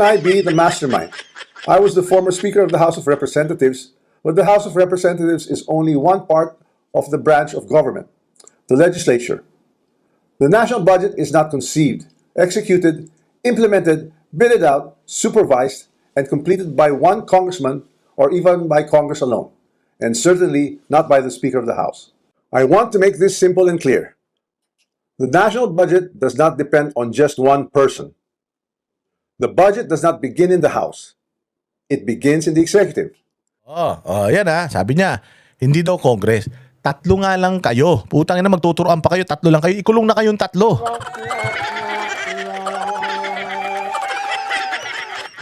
I be the mastermind? I was the former Speaker of the House of Representatives, but the House of Representatives is only one part of the branch of government, the legislature. The national budget is not conceived, executed, implemented, bidded out, supervised, and completed by one congressman or even by Congress alone, and certainly not by the Speaker of the House. I want to make this simple and clear. The national budget does not depend on just one person. The budget does not begin in the House. It begins in the executive. Yan sabi niya, hindi daw Congress. Tatlo nga lang kayo. Putang ina, magtuturoan pa kayo, tatlo lang kayo. Ikulong na kayong tatlo.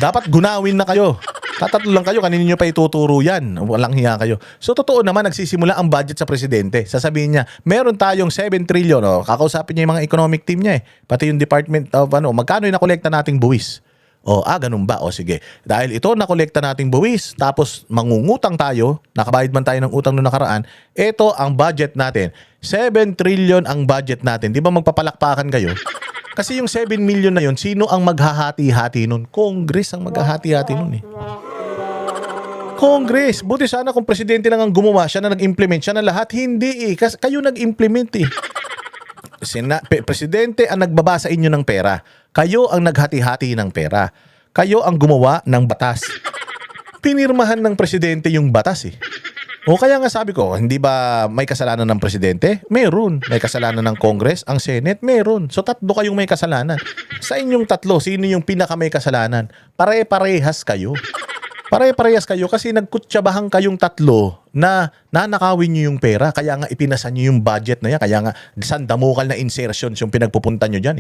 Dapat gunawin na kayo. Tatatlo lang kayo, kanino nyo pa ituturo yan? Walang hiya kayo. So totoo naman, nagsisimula ang budget sa presidente. Sasabihin niya, meron tayong 7 trillion. Kakausapin niya yung mga economic team niya pati yung Department of magkano yung nakolekta nating buwis? Ganun ba? Sige. Dahil ito nakolekta nating buwis, tapos mangungutang tayo, nakabayad man tayo ng utang noong nakaraan, ito ang budget natin. 7 trillion ang budget natin. Di ba magpapalakpakan kayo? Kasi yung 7 million na yun, sino ang maghahati-hati nun? Congress ang maghahati-hati nun Congress. Buti sana kung presidente lang ang gumawa, siya na nag-implement, siya na lahat. Hindi Kasi kayo nag-implement Presidente ang nagbaba sa inyo ng pera. Kayo ang naghati-hati ng pera. Kayo ang gumawa ng batas. Pinirmahan ng presidente yung batas kaya nga sabi ko, hindi ba may kasalanan ng presidente? Meron. May kasalanan ng Congress, ang Senate, meron. So tatlo kayong may kasalanan. Sa inyong tatlo, sino yung pinaka may kasalanan? Pare-parehas kayo. Pare-parehas kayo kasi nagkutsabahan kayong tatlo na nanakawin nyo yung pera. Kaya nga ipinasan nyo yung budget na yan. Kaya nga sandamukal na insertions yung pinagpupunta nyo dyan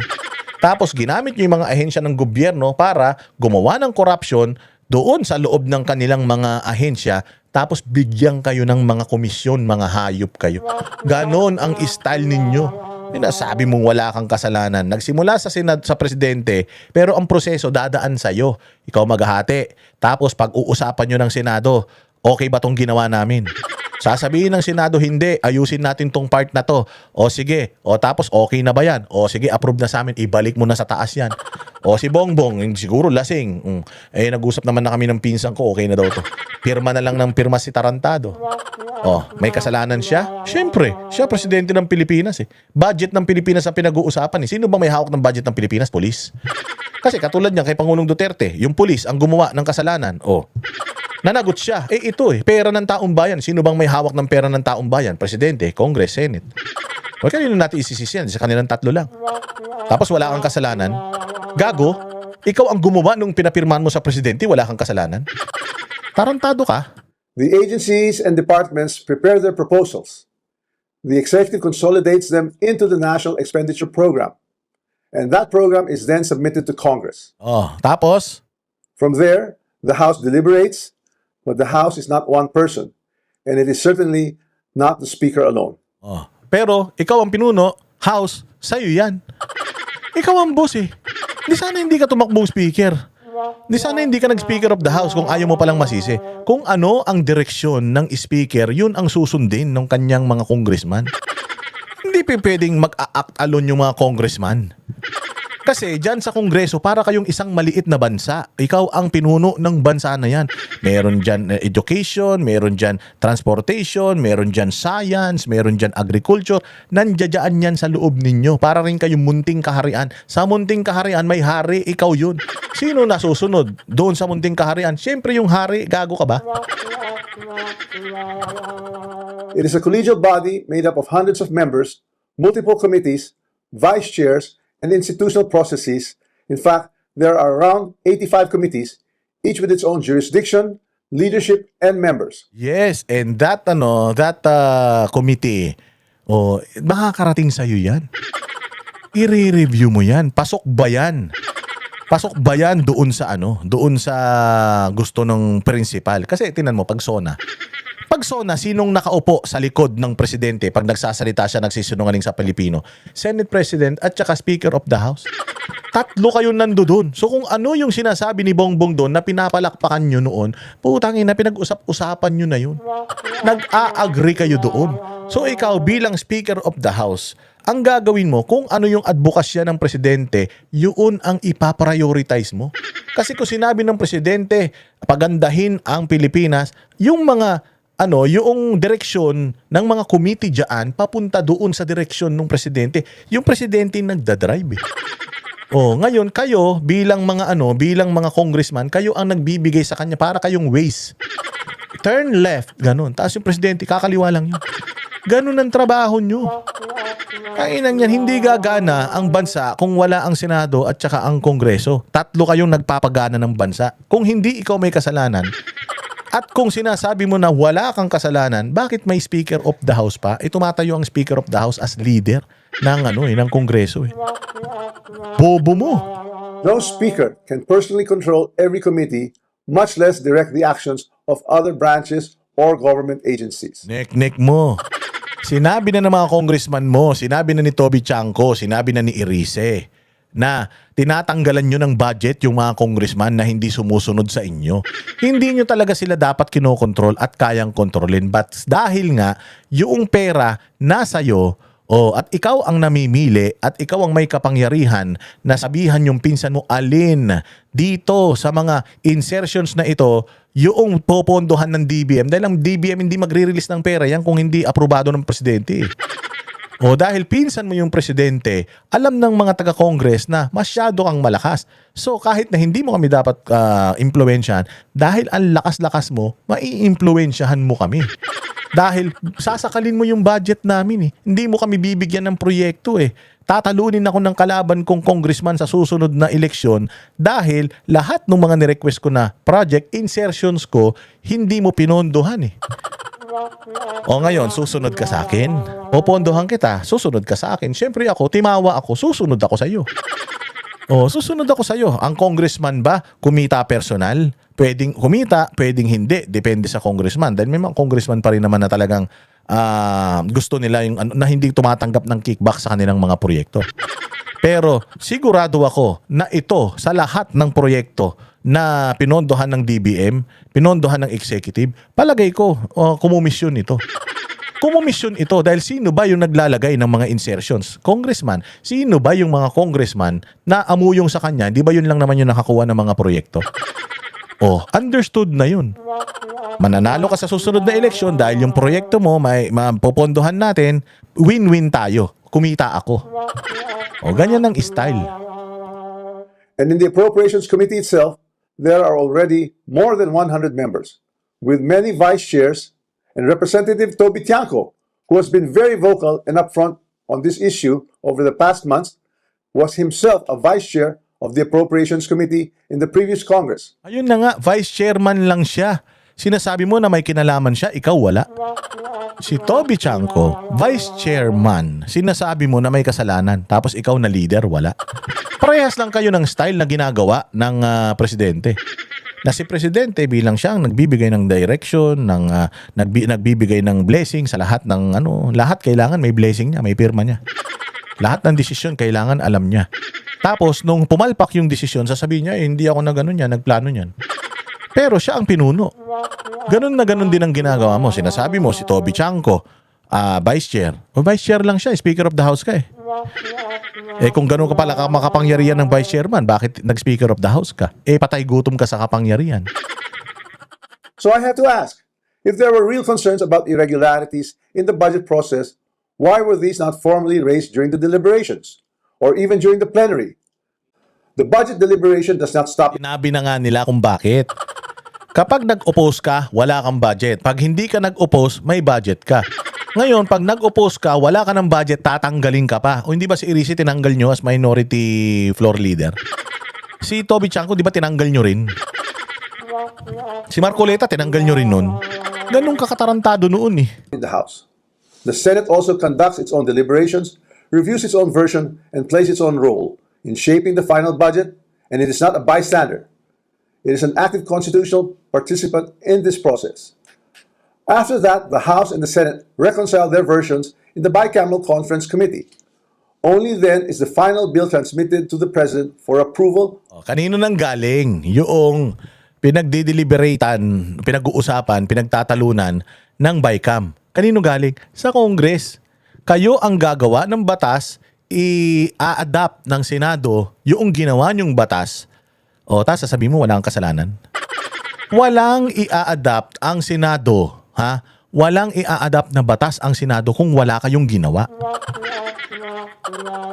Tapos ginamit nyo yung mga ahensya ng gobyerno para gumawa ng corruption doon sa loob ng kanilang mga ahensya. Tapos bigyan kayo ng mga komisyon, mga hayop kayo. Ganon ang style ninyo. Sabi mong wala kang kasalanan. Nagsimula sa sa presidente, pero ang proseso dadaan sa'yo. Ikaw maghahati. Tapos pag-uusapan nyo ng Senado, okay ba tong ginawa namin? Sasabihin ng Senado, hindi, ayusin natin tong part na to. Sige, tapos okay na ba yan? Sige, approve na sa amin, ibalik mo na sa taas yan. Si Bongbong, siguro lasing. Nag-usap naman na kami ng pinsan ko, okay na daw to. Pirma na lang ng pirma si Tarantado. May kasalanan siya? Siyempre, siya presidente ng Pilipinas Budget ng Pilipinas ang pinag-uusapan Sino bang may hawak ng budget ng Pilipinas? Police. Kasi katulad niya kay Pangulong Duterte, yung police ang gumawa ng kasalanan. Nanagot siya. Pera ng taong bayan. Sino bang may hawak ng pera ng taong bayan? Presidente, Congress, Senate. Kanino natin isisisi yan? Sa kanilang tatlo lang. Tapos wala kang kasalanan. Gago, ikaw ang gumawa nung pinapirmahan mo sa presidente, wala kang kasalanan. Tarantado ka. The agencies and departments prepare their proposals. The executive consolidates them into the National Expenditure Program. And that program is then submitted to Congress. Tapos? From there, the House deliberates, but the House is not one person. And it is certainly not the Speaker alone. Pero, ikaw ang pinuno, House, sa'yo yan. Ikaw ang boss Di sana hindi ka tumakbong speaker. Di sana hindi ka nag-Speaker of the House kung ayaw mo palang masisi. Kung ano ang direksyon ng speaker, yun ang susundin ng kanyang mga congressman. Hindi pwedeng mag-a-act alone yung mga congressman. Kasi dyan sa Kongreso, para kayong isang maliit na bansa. Ikaw ang pinuno ng bansa na yan. Meron dyan education, meron dyan transportation, meron dyan science, meron dyan agriculture. Nandiyan yan sa loob ninyo. Para rin kayong munting kaharian. Sa munting kaharian, may hari, ikaw yun. Sino nasusunod doon sa munting kaharian? Siyempre yung hari, gago ka ba? It is a collegial body made up of hundreds of members, multiple committees, vice chairs, and institutional processes. In fact, there are around 85 committees, each with its own jurisdiction, leadership, and members. Yes, and that committee, makakarating sa'yo yan. I-review mo yan. Pasok ba yan? Pasok ba yan doon sa doon sa gusto ng principal? Kasi tinan mo, pag SONA, sinong nakaupo sa likod ng presidente pag nagsasalita siya, nagsisinungaling sa Pilipino? Senate President at saka Speaker of the House. Tatlo kayo nandoon. So kung ano yung sinasabi ni Bongbong doon na pinapalakpakan nyo noon, putangin na pinag-usap-usapan nyo na yun. Nag-a-agree kayo doon. So ikaw bilang Speaker of the House, ang gagawin mo, kung ano yung advokasya ng presidente, yun ang ipaprioritize mo. Kasi kung sinabi ng presidente, pagandahin ang Pilipinas, yung mga yung direksyon ng mga committee diyan papunta doon sa direksyon ng presidente. Yung presidente yung nagdadrive. Ngayon kayo bilang mga congressman, kayo ang nagbibigay sa kanya para kayong ways. Turn left, ganun. Tapos yung presidente kakaliwa lang yun. Ganun ang trabaho nyo. Kainan yan, hindi gagana ang bansa kung wala ang Senado at saka ang Kongreso. Tatlo kayong nagpapagana ng bansa. Kung hindi ikaw may kasalanan, at kung sinasabi mo na wala kang kasalanan, bakit may Speaker of the House pa? Tumatayo ang Speaker of the House as leader ng Kongreso. Bobo mo. No speaker can personally control every committee, much less direct the actions of other branches or government agencies. Nek mo. Sinabi na ng mga congressman mo, sinabi na ni Toby Chanco, sinabi na ni Irice, na tinatanggalan nyo ng budget yung mga congressman na hindi sumusunod sa inyo. Hindi nyo talaga sila dapat kinokontrol at kayang kontrolin. But dahil nga, yung pera nasa iyo, at ikaw ang namimili at ikaw ang may kapangyarihan na sabihan yung pinsan mo alin dito sa mga insertions na ito yung popondohan ng DBM. Dahil ang DBM hindi magre-release ng pera yan kung hindi aprobado ng presidente. Dahil pinsan mo yung presidente, alam ng mga taga-Congress na masyado kang malakas. So kahit na hindi mo kami dapat impluwensyahan, dahil ang lakas-lakas mo, mai-impluwensyahan mo kami. Dahil sasakalin mo yung budget namin eh. Hindi mo kami bibigyan ng proyekto eh. Tatalunin ako ng kalaban kong congressman sa susunod na eleksyon dahil lahat ng mga nirequest ko na project insertions ko, hindi mo pinondohan eh. Ngayon, susunod ka sa akin. Popondohan kita, susunod ka sa akin. Siyempre ako, timawa ako, susunod ako sa iyo. Susunod ako sa iyo. Ang congressman ba kumita personal? Pwedeng kumita, pwedeng hindi. Depende sa congressman. Dahil may mga congressman pa rin naman na talagang gusto nila yung na hindi tumatanggap ng kickback sa kanilang mga proyekto. Pero sigurado ako na ito sa lahat ng proyekto na pinondohan ng DBM, pinondohan ng executive, palagay ko kumomisyon ito. Kumomisyon ito dahil sino ba yung naglalagay ng mga insertions? Congressman. Sino ba yung mga congressman na amuyong sa kanya? Di ba yun lang naman yung nakakuha ng mga proyekto? Understood na yun. Mananalo ka sa susunod na eleksyon dahil yung proyekto mo may mapopondohan natin, win-win tayo. Kumita ako. Ganyan ang style. And in the Appropriations Committee itself, there are already more than 100 members, with many vice chairs, and Representative Toby Tiangco, who has been very vocal and upfront on this issue over the past months, was himself a vice chair of the Appropriations Committee in the previous Congress. Ayun na nga, vice chairman lang siya. Sinasabi mo na may kinalaman siya, ikaw wala. Si Toby Chanco, vice chairman. Sinasabi mo na may kasalanan, tapos ikaw na leader, wala. Parehas lang kayo ng style na ginagawa ng presidente. Na si presidente bilang siyang nagbibigay ng direction, nagbibigay ng blessing sa lahat ng lahat kailangan may blessing niya, may pirma niya. Lahat ng desisyon kailangan alam niya. Tapos nung pumalpak yung desisyon, sasabihin niya, hindi ako na ganun yan, nagplano niyan. Pero siya ang pinuno. Ganun na ganun din ang ginagawa mo. Sinasabi mo si Toby Chanco, vice chair. Vice chair lang siya, Speaker of the House ka eh. Kung ganun ka pala makapangyarihan ng vice chairman, bakit nag-Speaker of the House ka? Patay gutom ka sa kapangyarihan. So I had to ask, if there were real concerns about irregularities in the budget process, why were these not formally raised during the deliberations or even during the plenary? The budget deliberation does not stop. Sinabi na nga nila kung bakit. Kapag nag-oppose ka, wala kang budget. Pag hindi ka nag-oppose, may budget ka. Ngayon, pag nag-oppose ka, wala ka ng budget, tatanggalin ka pa. Hindi ba si Irice tinanggal nyo as minority floor leader? Si Toby Chanco, di ba tinanggal nyo rin? Si Marcoleta, tinanggal nyo rin nun. Ganun kakatarantado noon eh. In the House. The Senate also conducts its own deliberations, reviews its own version, and plays its own role in shaping the final budget, and it is not a bystander. It is an active constitutional participant in this process. After that, the House and the Senate reconcile their versions in the bicameral conference committee. Only then is the final bill transmitted to the President for approval. Kanino nang galing yung pinagdideliberatan, pinag-uusapan, pinagtatalunan ng BICAM? Kanino galing? Sa Congress. Kayo ang gagawa ng batas, i-adapt ng Senado yung ginawa nyong batas. O, tapos sasabihin mo walang kasalanan. Walang i-adapt ang Senado, ha? Walang i-adapt na batas ang Senado kung wala kayong ginawa.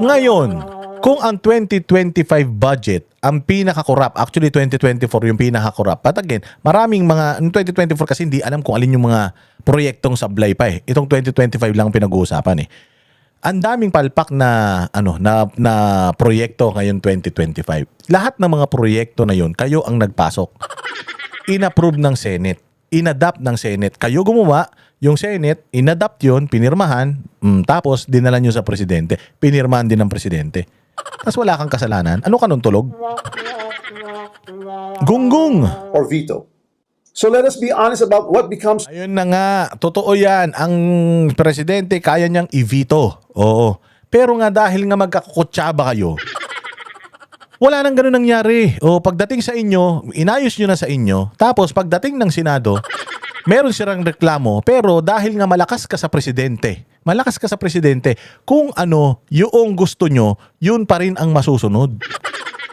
Ngayon, kung ang 2025 budget ang pinaka-corrupt, actually 2024 yung pinaka-corrupt. But again, maraming mga, 2024 kasi hindi alam kung alin yung mga proyektong sablay pa eh. Itong 2025 lang pinag-uusapan eh. Ang daming palpak na na proyekto ngayon 2025. Lahat ng mga proyekto na yun, kayo ang nagpasok. In-approve ng Senate. In-adapt ng Senate. Kayo gumawa, yung Senate, in-adapt yun, pinirmahan, tapos dinala nyo sa presidente. Pinirmahan din ng presidente. Tapos wala kang kasalanan. Ano ka nun tulog? Gunggong! or veto. So let us be honest about what becomes Ayun na nga, totoo yan. Ang presidente kaya niyang i-veto. Oo. Pero nga dahil nga magkakukutsaba kayo, wala nang ganun nangyari. O pagdating sa inyo, inayos nyo na sa inyo. Tapos pagdating ng Senado, meron silang reklamo. Pero dahil nga malakas ka sa presidente, kung ano yung gusto nyo, yun pa rin ang masusunod.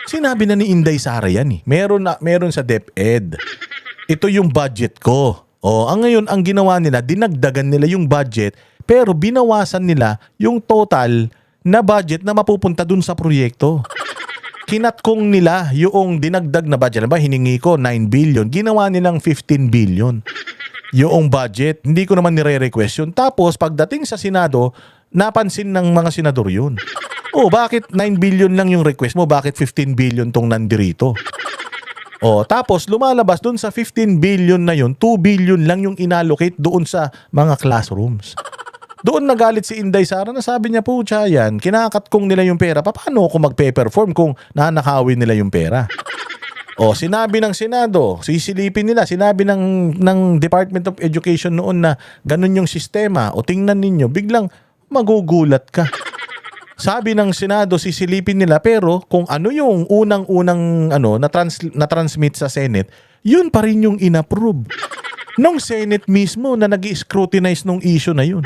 Sinabi na ni Inday Sara yan eh. Meron sa DepEd. Ito yung budget ko. O, ang ngayon, ang ginawa nila, dinagdagan nila yung budget, pero binawasan nila yung total na budget na mapupunta dun sa proyekto. Kinatkong nila yung dinagdag na budget. Ba, hiningi ko 9 billion. Ginawa nilang 15 billion. Yung budget. Hindi ko naman nire-request yun. Tapos, pagdating sa Senado, napansin ng mga senador yun. Oh, bakit 9 billion lang yung request mo? Bakit 15 billion tong nandirito? Oh, tapos lumalabas dun sa 15 billion na yun, 2 billion lang yung inallocate doon sa mga classrooms. Doon nagalit si Inday Sara na sabi niya po, yan, kinakatkong nila yung pera. Paano ako magpe-perform kung nanakawin nila yung pera? O, sinabi ng Senado, sisilipin nila, sinabi ng Department of Education noon na ganun yung sistema. O tingnan ninyo, biglang magugulat ka. Sabi ng Senado, sisilipin nila, pero kung ano yung unang-unang na-transmit sa Senate, yun pa rin yung inapprove. Nung Senate mismo na nag-scrutinize nung issue na yun.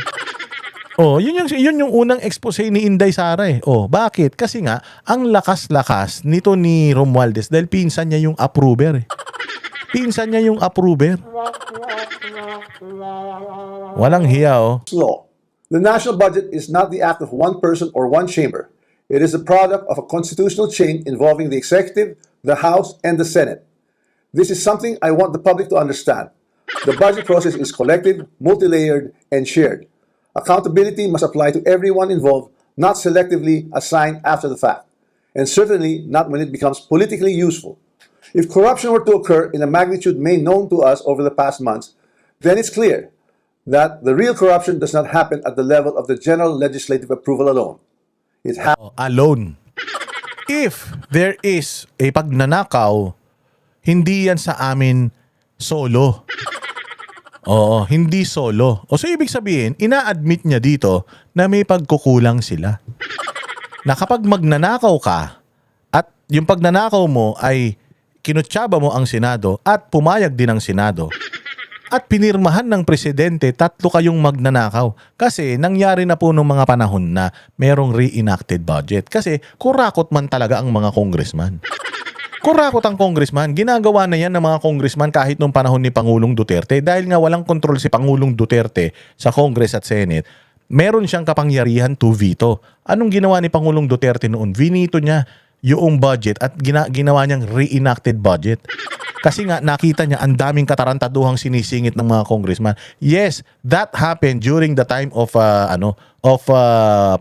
Oh, yun yung unang expose ni Inday Sara eh. Oh, bakit? Kasi nga ang lakas-lakas nito ni Romualdez dahil pinsan niya yung approver eh. Pinsan niya yung approver. Walang hiya oh. law. The national budget is not the act of one person or one chamber. It is the product of a constitutional chain involving the executive, the House, and the Senate. This is something I want the public to understand. The budget process is collective, multi-layered, and shared. Accountability must apply to everyone involved, not selectively assigned after the fact, and certainly not when it becomes politically useful. If corruption were to occur in a magnitude made known to us over the past months, then it's clear that the real corruption does not happen at the level of the general legislative approval alone. It happens Alone. If there is a pagnanakaw, hindi yan sa amin solo. Oo, hindi solo. O so ibig sabihin, ina-admit niya dito na may pagkukulang sila. Na kapag magnanakaw ka at yung pagnanakaw mo ay kinutsaba mo ang Senado at pumayag din ang Senado at pinirmahan ng presidente, 3 kayong magnanakaw. Kasi nangyari na po nung mga panahon na merong reenacted budget. Kasi kurakot man talaga ang mga congressman. Kurakot ang congressman. Ginagawa na yan ng mga congressman kahit nung panahon ni Pangulong Duterte. Dahil nga walang kontrol si Pangulong Duterte sa Congress at Senate, meron siyang kapangyarihan to veto. Anong ginawa ni Pangulong Duterte noon? Vinito niya yung budget at ginawa niyang reenacted budget. Kasi nga nakita niya ang daming katarantaduhang sinisingit ng mga congressman. Yes, that happened during the time of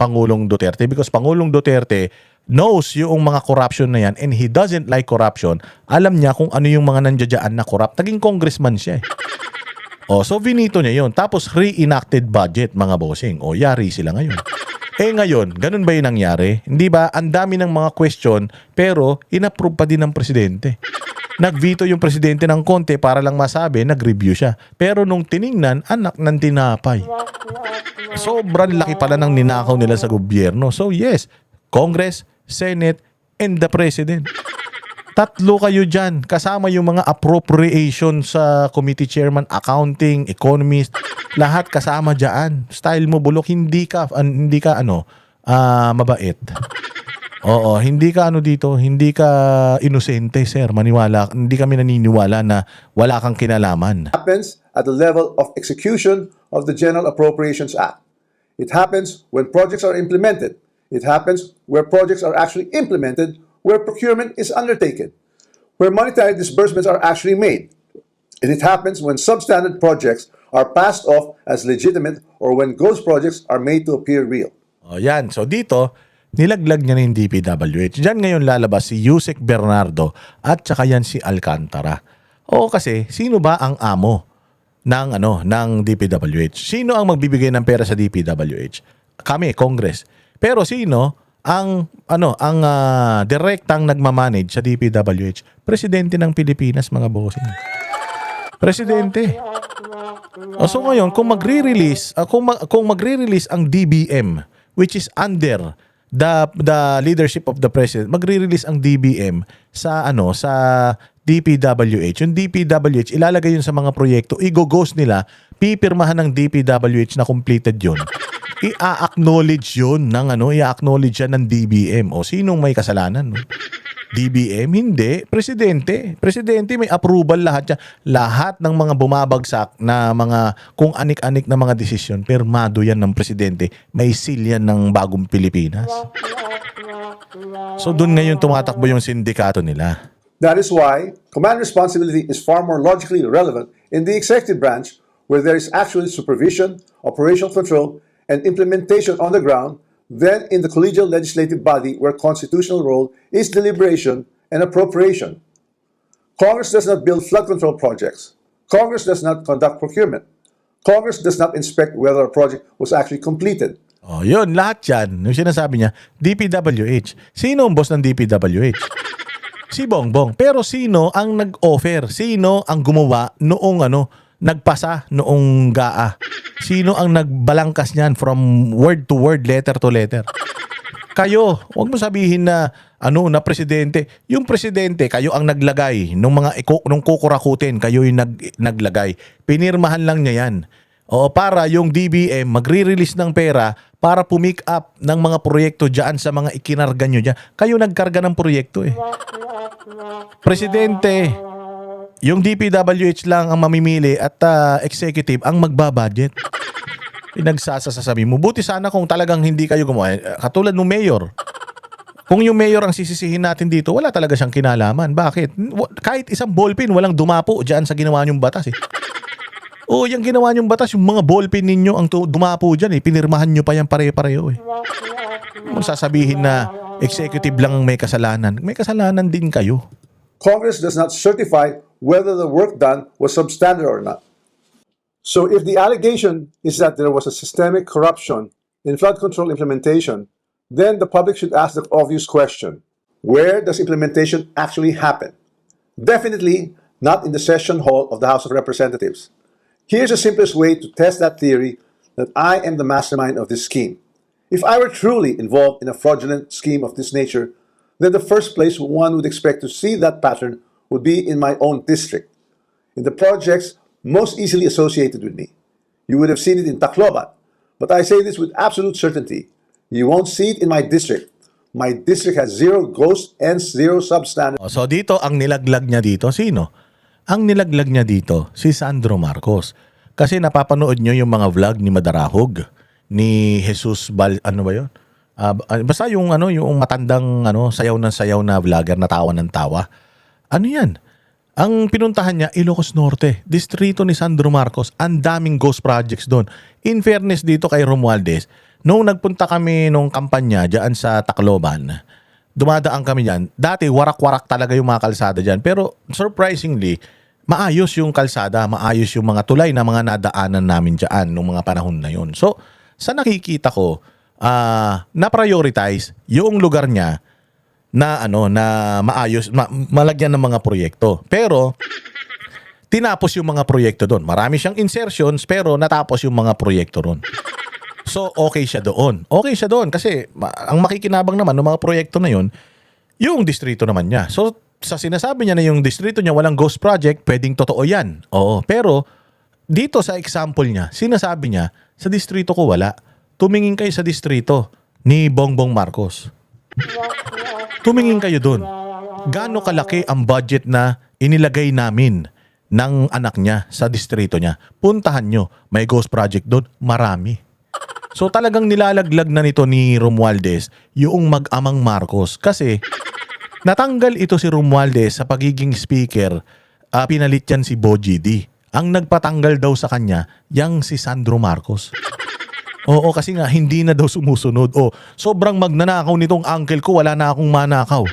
Pangulong Duterte because Pangulong Duterte knows yung mga corruption na yan and he doesn't like corruption. Alam niya kung ano yung mga nandiyadyaan na corrupt. Naging congressman siya eh. O, so vinito niya yun. Tapos reenacted budget mga bossing. O, yari sila ngayon. Eh ngayon, ganun ba yung nangyari? Hindi ba? Ang dami ng mga question pero inapprove pa din ng presidente. Nag-veto yung presidente ng konti para lang masabi, nag-review siya. Pero nung tiningnan, anak ng tinapay. Sobrang laki pala ng ninakaw nila sa gobyerno. So yes, Congress, Senate, and the President. 3 kayo dyan. Kasama yung mga appropriation sa committee chairman, accounting, economist. Lahat kasama diyan. Style mo bulok, hindi ka mabait. Oo, hindi ka hindi ka inosente, sir. Hindi kami naniniwala na wala kang kinalaman. Happens at the level of execution of the General Appropriations Act. It happens when projects are implemented. It happens where projects are actually implemented, where procurement is undertaken, where monetary disbursements are actually made. And it happens when substandard projects are passed off as legitimate or when ghost projects are made to appear real. O yan, so dito, nilaglag niya na yung DPWH. Diyan ngayon lalabas si Yusek Bernardo at saka yan si Alcantara. O kasi, sino ba ang amo ng DPWH? Sino ang magbibigay ng pera sa DPWH? Kami, Congress. Pero sino ang direktang nagmamanage sa DPWH? Presidente ng Pilipinas, mga bossing. Presidente. So ngayon, kung magre-release ang DBM, which is under the leadership of the president, magre-release ang DBM sa DPWH. Yung DPWH ilalagay yun sa mga proyekto, i-ghost nila, pipirmahan ng DPWH na completed yun. I-acknowledge yun i-acknowledge yan ng DBM. O sinong may kasalanan? No? DBM? Hindi. Presidente. Presidente may approval lahat yan. Lahat ng mga bumabagsak na mga kung anik-anik na mga desisyon, permado yan ng presidente. May seal yan ng bagong Pilipinas. So doon ngayon tumatakbo yung sindikato nila. That is why command responsibility is far more logically relevant in the executive branch, where there is actually supervision, operational control, and implementation on the ground, than in the collegial legislative body where constitutional role is deliberation and appropriation. Congress does not build flood control projects. Congress does not conduct procurement. Congress does not inspect whether a project was actually completed. Oh, yun, lahat yan. Yung sinasabi niya, DPWH. Sino ang boss ng DPWH? Si Bongbong. Pero sino ang nag-offer? Sino ang gumawa noong nagpasa noong GAA? Sino ang nagbalangkas niyan from word to word, letter to letter? Kayo, huwag mo sabihin na na presidente. Yung presidente, kayo ang naglagay nung kukurakutin, kayo yung naglagay. Pinirmahan lang niya yan. O para yung DBM magre-release ng pera para pumick up ng mga proyekto diyan sa mga ikinarga nyo diyan. Kayo nagkarga ng proyekto eh. Presidente, yung DPWH lang ang mamimili at executive ang magbabudget. Pinagsasasabi mo. Buti sana kung talagang hindi kayo gumawa. Katulad ng mayor. Kung yung mayor ang sisisihin natin dito, wala talaga siyang kinalaman. Bakit? Kahit isang ballpen, walang dumapo dyan sa ginawa niyong batas eh. O, yung ginawa niyong batas, yung mga ballpen ninyo ang dumapo dyan eh. Pinirmahan nyo pa yan pare-pareho eh. Kung sasabihin na executive lang ang may kasalanan, may kasalanan din kayo. Congress does not certify whether the work done was substandard or not. So if the allegation is that there was a systemic corruption in flood control implementation, then the public should ask the obvious question: where does implementation actually happen? Definitely not in the session hall of the House of Representatives. Here's the simplest way to test that theory that I am the mastermind of this scheme. If I were truly involved in a fraudulent scheme of this nature, then the first place one would expect to see that pattern would be in my own district, in the projects most easily associated with me. You would have seen it in Tacloban, but I say this with absolute certainty. You won't see it in my district. My district has zero ghost and zero substandard. So dito, ang nilaglag niya dito, sino? Ang nilaglag niya dito, si Sandro Marcos. Kasi napapanood nyo yung mga vlog ni Madarahog, ni Jesus ano ba yun? Basta yung matandang sayaw na vlogger na tawa ng tawa. Ano yan? Ang pinuntahan niya, Ilocos Norte, distrito ni Sandro Marcos. Ang daming ghost projects doon. In fairness dito kay Romualdez, nung nagpunta kami nung kampanya diyan sa Tacloban, dumadaan kami diyan. Dati warak-warak talaga yung mga kalsada diyan, pero surprisingly maayos yung kalsada, maayos yung mga tulay na mga nadaanan namin diyan nung mga panahon na yun. So, sa nakikita ko, na-prioritize yung lugar niya na maayos, malagyan ng mga proyekto. Pero tinapos yung mga proyekto doon. Marami siyang insertions pero natapos yung mga proyekto doon. So okay siya doon. Okay siya doon kasi ang makikinabang naman ng mga proyekto na yun, yung distrito naman niya. So sa sinasabi niya na yung distrito niya walang ghost project, pwedeng totoo yan. Oo, pero dito sa example niya, sinasabi niya, sa distrito ko wala. Tumingin kayo sa distrito ni Bongbong Marcos. Tumingin kayo doon. Gaano kalaki ang budget na inilagay namin ng anak niya sa distrito niya? Puntahan nyo. May ghost project doon. Marami. So talagang nilalaglag na nito ni Romualdez yung mag-amang Marcos. Kasi natanggal ito si Romualdez sa pagiging speaker. Pinalit yan si Bogie D. Ang nagpatanggal daw sa kanya, yang si Sandro Marcos. Oo, kasi nga hindi na daw sumusunod. O, sobrang magnanakaw nitong uncle ko, wala na akong manakaw.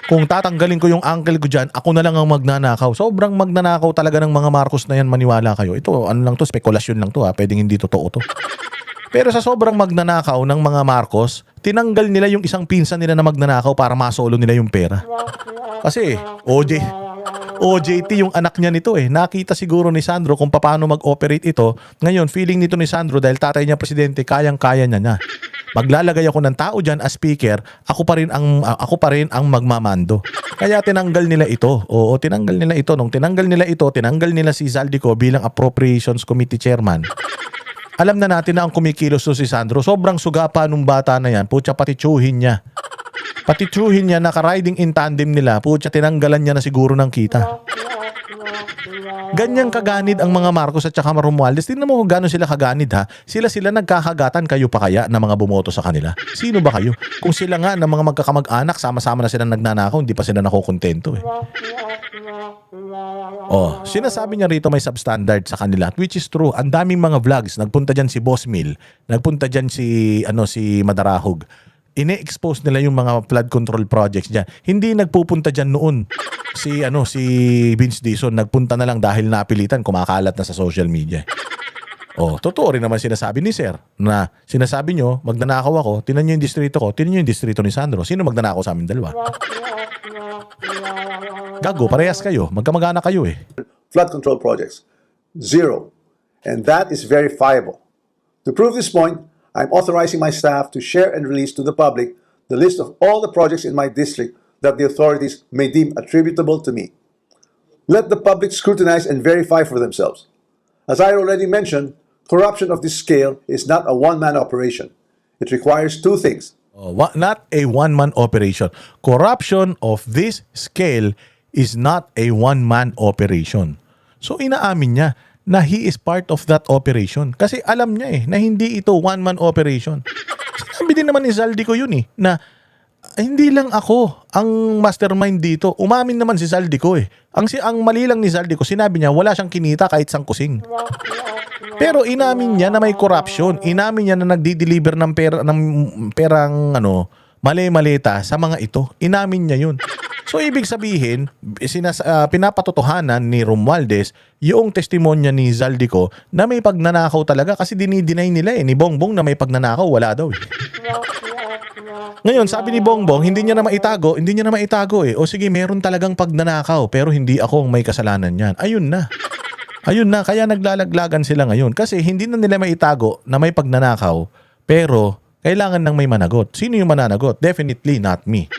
Kung tatanggalin ko yung uncle ko dyan, ako na lang ang magnanakaw. Sobrang magnanakaw talaga ng mga Marcos na yan, maniwala kayo. Ito, ano lang to, spekulasyon lang to ha, pwedeng hindi totoo to. Pero sa sobrang magnanakaw ng mga Marcos, tinanggal nila yung isang pinsan nila na magnanakaw para masolo nila yung pera. Kasi, OJT yung anak niya nito eh. Nakita siguro ni Sandro kung paano mag-operate ito. Ngayon, feeling nito ni Sandro dahil tatay niya presidente, kayang-kaya niya. Maglalagay ako ng tao diyan as speaker, ako pa rin ang magmamando. Kaya tinanggal nila ito. Oo, tinanggal nila ito. Nung tinanggal nila si Zaldico bilang Appropriations Committee Chairman. Alam na natin na ang kumikilos to si Sandro. Sobrang suga pa nung bata na yan. Putya, patitsuhin niya. Patitsuhin niya, naka-riding in tandem nila. Putya, tinanggalan niya na siguro ng kita. Ganyang kaganid ang mga Marcos at saka Romualdez. Tingnan mo kung gano'n sila kaganid ha. Sila nagkakagatan, kayo pa kaya na mga bumoto sa kanila? Sino ba kayo? Kung sila nga na mga magkakamag-anak, sama-sama na sila nagnanakaw, hindi pa sila nakukontento eh. Oh, sinasabi niya rito may substandard sa kanila, which is true. Ang daming mga vlogs, nagpunta diyan si Boss Mill, nagpunta diyan si Madarahog. Ine-expose nila yung mga flood control projects diyan. Hindi nagpupunta diyan noon si Vince Dizon, nagpunta na lang dahil napilitan, kumakalat na sa social media. Oh, totoo rin naman sinasabi ni Sir na sinasabi nyo, magnanakaw ako, tinan nyo yung distrito ko, tinan nyo yung distrito ni Sandro. Sino magnanakaw sa amin dalawa? Gago, parehas kayo. Magkamag-anak kayo eh. Flood control projects. 0. And that is verifiable. To prove this point, I'm authorizing my staff to share and release to the public the list of all the projects in my district that the authorities may deem attributable to me. Let the public scrutinize and verify for themselves. As I already mentioned, corruption of this scale is not a one-man operation. It requires two things. Not a one-man operation. Corruption of this scale is not a one-man operation. So inaamin niya na he is part of that operation. Kasi alam niya na hindi ito one-man operation. Sinabi din naman ni Zaldico yun na hindi lang ako ang mastermind dito. Umamin naman si Zaldico Ang mali lang ni Zaldico, sinabi niya wala siyang kinita kahit sang kusing. Pero inamin niya na may corruption. Inamin niya na nagdi-deliver ng perang mali-malita sa mga ito. Inamin niya yun. So ibig sabihin, pinapatotohanan ni Romualdez yung testimonya ni Zaldico na may pagnanakaw talaga kasi dinideny nila ni Bongbong na may pagnanakaw, wala daw Ngayon, sabi ni Bongbong, hindi niya na maitago. O sige, meron talagang pagnanakaw pero hindi ako ang may kasalanan niyan. Ayun na, kaya naglalaglagan sila ngayon kasi hindi na nila maitago na may pagnanakaw pero kailangan ng may managot. Sino yung mananagot? Definitely not me.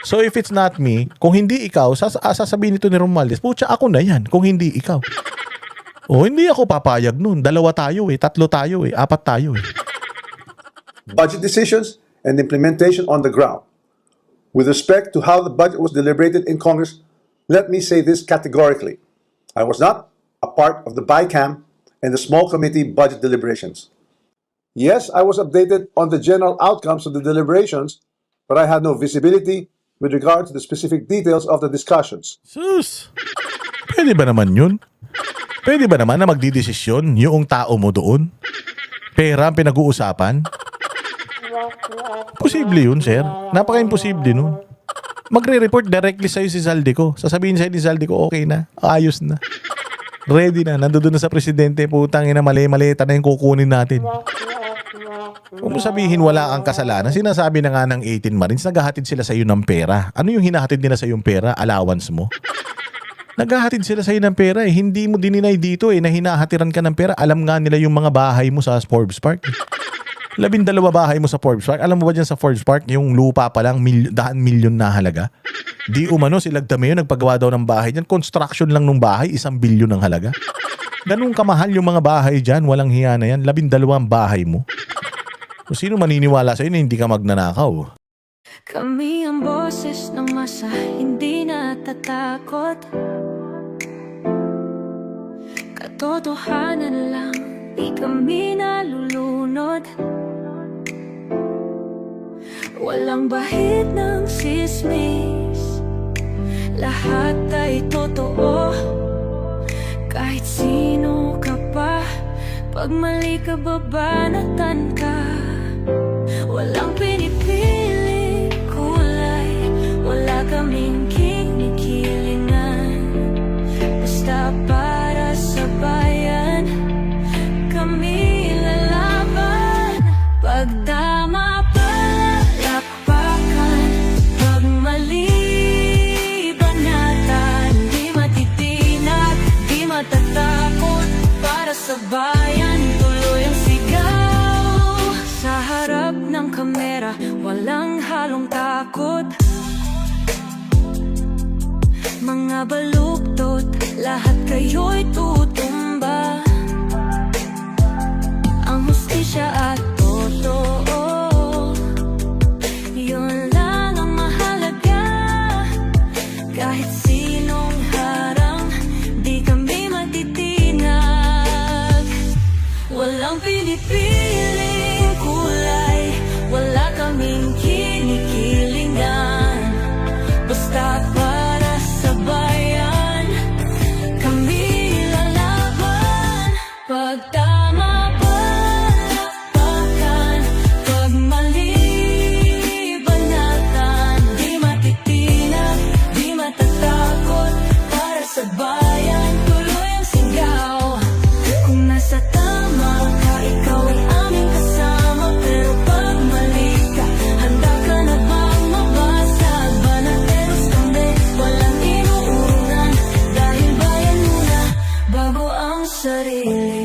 So if it's not me, kung hindi ikaw, sasabihin nito ni Romualdez, putya ako na yan kung hindi ikaw. Hindi ako papayag nun. 2 tayo 3 tayo 4 tayo Budget decisions and implementation on the ground. With respect to how the budget was deliberated in Congress, let me say this categorically. I was not a part of the BICAM and the small committee budget deliberations. Yes, I was updated on the general outcomes of the deliberations, but I had no visibility with regard to the specific details of the discussions. Sus! Pwede ba naman yun? Pwede ba naman na magdidesisyon yung tao mo doon? Pera ang pinag-uusapan? Posible yun, sir. Napaka-imposible nun. Magre-report directly sa'yo si Zaldico. Sasabihin sa'yo ni Zaldico, okay na, ayos na. Ready na, nandoon na sa presidente, putang ina, mali-malita na yung kukunin natin. Kung mo sabihin wala kang kasalanan, sinasabi na nga ng 18 Marines, naghahatid sila sa iyo ng pera. Ano yung hinahatid nila sa yung pera? Allowance mo? Naghahatid sila sa iyo ng pera Hindi mo dininay dito na hinahatiran ka ng pera. Alam nga nila yung mga bahay mo sa Forbes Park 12 bahay mo sa Forbes Park. Alam mo ba dyan sa Forbes Park, yung lupa pa lang, 100 milyon na halaga? Di umano, si Lagdameo nagpagawa daw ng bahay dyan. Construction lang ng bahay, 1 bilyon ang halaga. Ganun kamahal yung mga bahay dyan. Walang hiya na yan. 12 bahay mo. Kung sino maniniwala sa'yo na hindi ka magnanakaw? Kami ang boses ng masa, hindi natatakot. Katotohanan lang, di kami nalulunod. Walang bahid ng sismis, lahat ay totoo. Kahit sino ka pa, pag mali ka babanatan ka. Walang pinipili kulay, wala kaming kinikilingan. Basta para sa bayan, kami lalaban. Pag tama palakpakan, pag mali banatan. Di matitinag, di matatakot, para sa bayan tuloy ang sigaw. Sa harap ng kamera, walang halong takot. Mga baluktot, lahat kayo'y tutumba. Ang hustisya at totoo, yun lang ang mahalaga. Kahit sinong harang, di kami matitinag. Walang pinipiling kulay, wala kaming kinikilingan. Basta para sa bayan, kami lalaban. Pag tama palakpakan, pag mali banatan. Di matitinag, di matatakot, para sa bayan tuloy ang sigaw. Kung nasa tama ka, ikaw ay aming kasama. Pero pag mali ka, handa ka na bang mabasag? Banateros kami, walang inuunan, dahil bayan muna bago ang sarili.